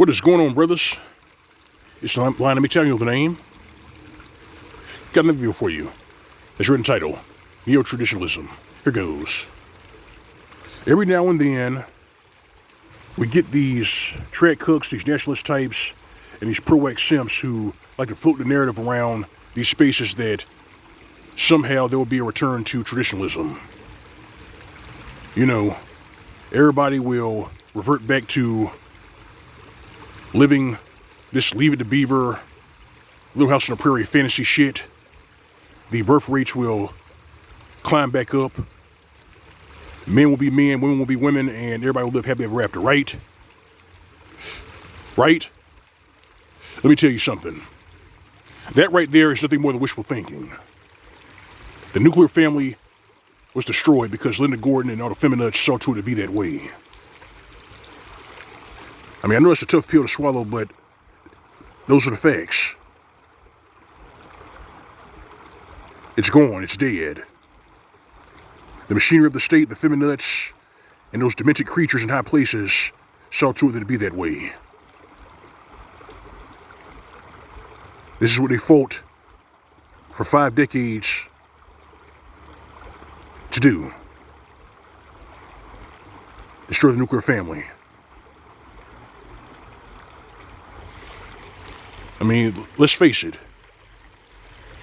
What is going on, brothers? It's Mgtow, you know the name. Got another video for you. It's written title, Traditionalism. Here goes. Every now and then, we get these trad cooks, these nationalist types, and these pro-wax simps who like to float the narrative around these spaces that somehow there will be a return to traditionalism. You know, everybody will revert back to living this Leave It to Beaver, Little House on the Prairie fantasy shit. The birth rates will climb back up. Men will be men, women will be women, and everybody will live happily ever after, right? Right? Let me tell you something. That right there is nothing more than wishful thinking. The nuclear family was destroyed because Linda Gordon and all the feminists saw to it to be that way. I mean, I know it's a tough pill to swallow, but those are the facts. It's gone. It's dead. The machinery of the state, the feminists, and those demented creatures in high places saw to it that it be that way. This is what they fought for 5 decades to do. Destroy the nuclear family. I mean, let's face it.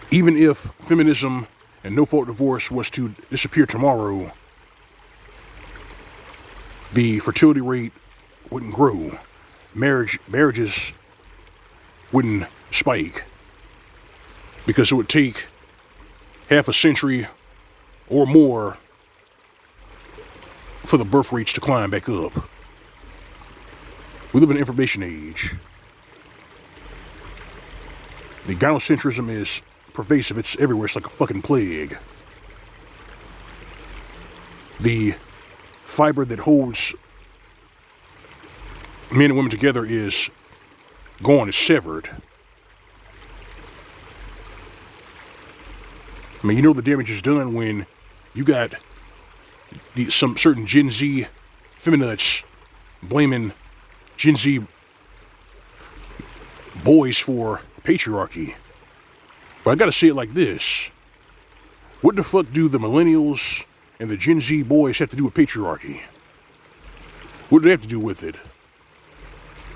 Even if feminism and no-fault divorce was to disappear tomorrow, the fertility rate wouldn't grow. Marriages wouldn't spike. Because it would take half a century or more for the birth rates to climb back up. We live in an information age. The gynocentrism is pervasive. It's everywhere. It's like a fucking plague. The fiber that holds men and women together is gone. It's severed. I mean, you know the damage is done when you got some certain Gen Z feminists blaming Gen Z boys for patriarchy. But I gotta say it like this. What the fuck do the millennials and the Gen Z boys have to do with patriarchy? What do they have to do with it?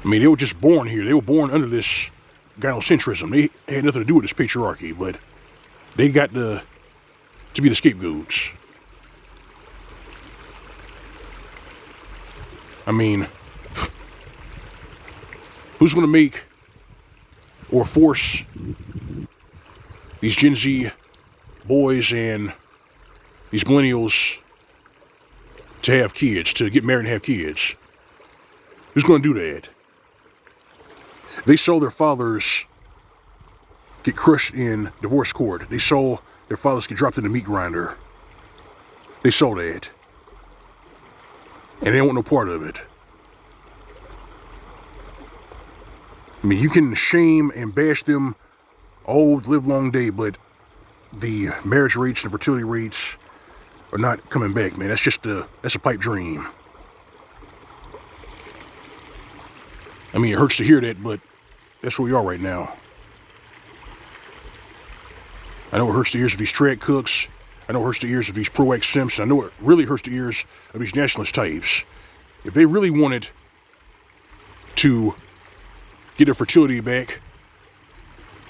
I mean, they were just born here. They were born under this gynocentrism. They had nothing to do with this patriarchy, but they got to be the scapegoats. I mean, who's going to make or force these Gen Z boys and these millennials to have kids, to get married and have kids? Who's going to do that? They saw their fathers get crushed in divorce court. They saw their fathers get dropped in the meat grinder. They saw that. And they don't want no part of it. I mean, you can shame and bash them all live long day, but the marriage rates and the fertility rates are not coming back, man. That's a pipe dream. I mean, it hurts to hear that, but that's where we are right now. I know it hurts the ears of these trad cooks. I know it hurts the ears of these pro-wax simps. I know it really hurts the ears of these nationalist types. If they really wanted to get their fertility back,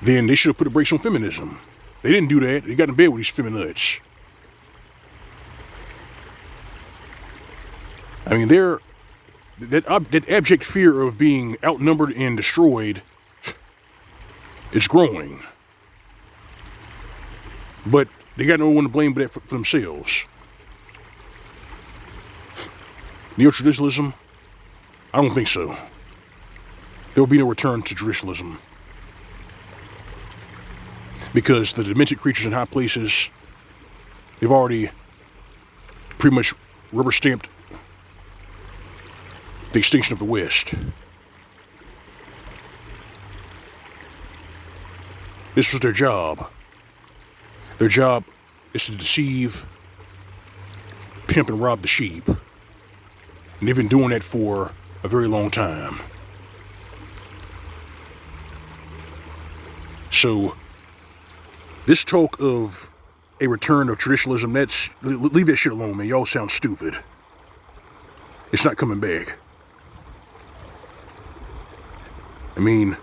then they should have put a brakes on feminism. They didn't do that. They got in bed with these feminists. I mean, that abject fear of being outnumbered and destroyed, it's growing. But they got no one to blame but that for themselves. Neo-traditionalism? I don't think so. There will be no return to traditionalism. Because the demented creatures in high places, they've already pretty much rubber stamped the extinction of the West. This was their job. Their job is to deceive, pimp, and rob the sheep. And they've been doing that for a very long time. So, this talk of a return of traditionalism, leave that shit alone, man. Y'all sound stupid. It's not coming back. I mean,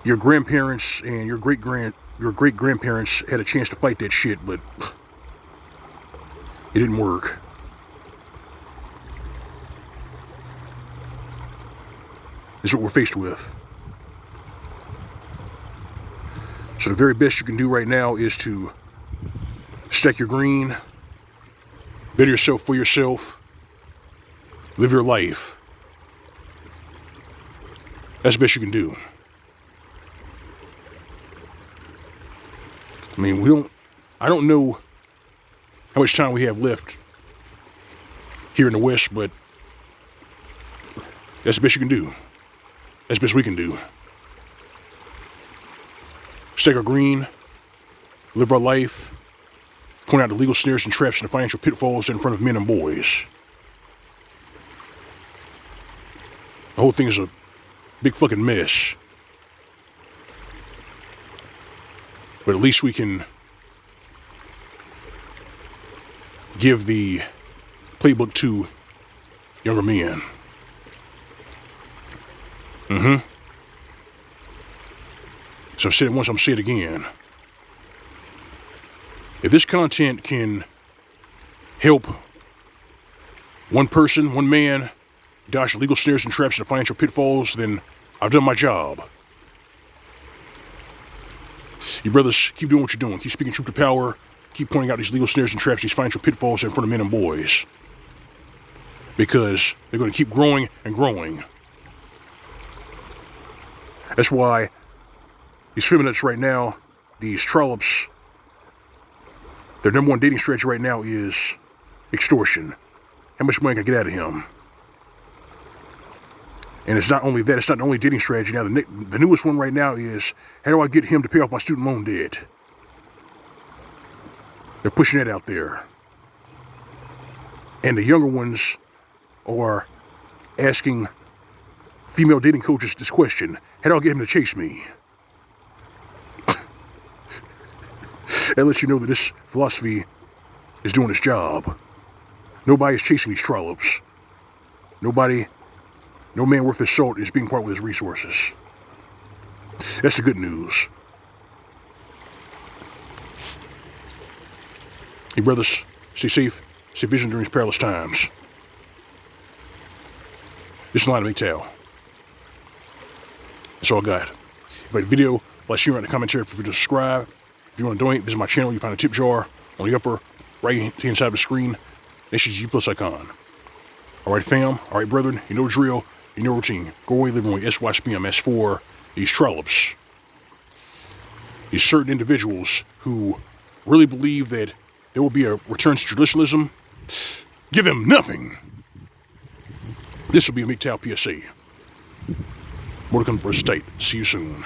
your grandparents and your great-grandparents had a chance to fight that shit, but it didn't work. This is what we're faced with. So the very best you can do right now is to stack your green, better yourself for yourself, live your life. That's the best you can do. I mean, I don't know how much time we have left here in the West, but that's the best you can do. That's the best we can do. Stack our green, live our life, point out the legal snares and traps and the financial pitfalls in front of men and boys. The whole thing is a big fucking mess. But at least we can give the playbook to younger men. So I've said it once, I'm going to say it again. If this content can help one person, one man, dodge the legal snares and traps and the financial pitfalls, then I've done my job. You brothers, keep doing what you're doing. Keep speaking truth to power. Keep pointing out these legal snares and traps, these financial pitfalls in front of men and boys. Because they're going to keep growing and growing. That's why these feminists right now, these trollops, their number one dating strategy right now is extortion. How much money can I get out of him? And it's not only that, it's not the only dating strategy. Now, the newest one right now is, how do I get him to pay off my student loan debt? They're pushing that out there. And the younger ones are asking female dating coaches this question, how do I get him to chase me? That lets you know that this philosophy is doing its job. Nobody is chasing these trollops. No man worth his salt is being part with his resources. That's the good news. Hey brothers, stay safe, stay vigilant during these perilous times. This is Mgtow. That's all I got. If you like the video, like, share, in the commentary, feel free to subscribe. If you want to donate, visit my channel. You find a tip jar on the upper right-hand side of the screen. Next is G+ icon. Alright fam, alright brethren, you know the drill, you know routine. Go away, live away, SY spam. As for these trollops, these certain individuals who really believe that there will be a return to traditionalism, give them nothing. This will be a Mgtow PSA. More to come, brother state. See you soon.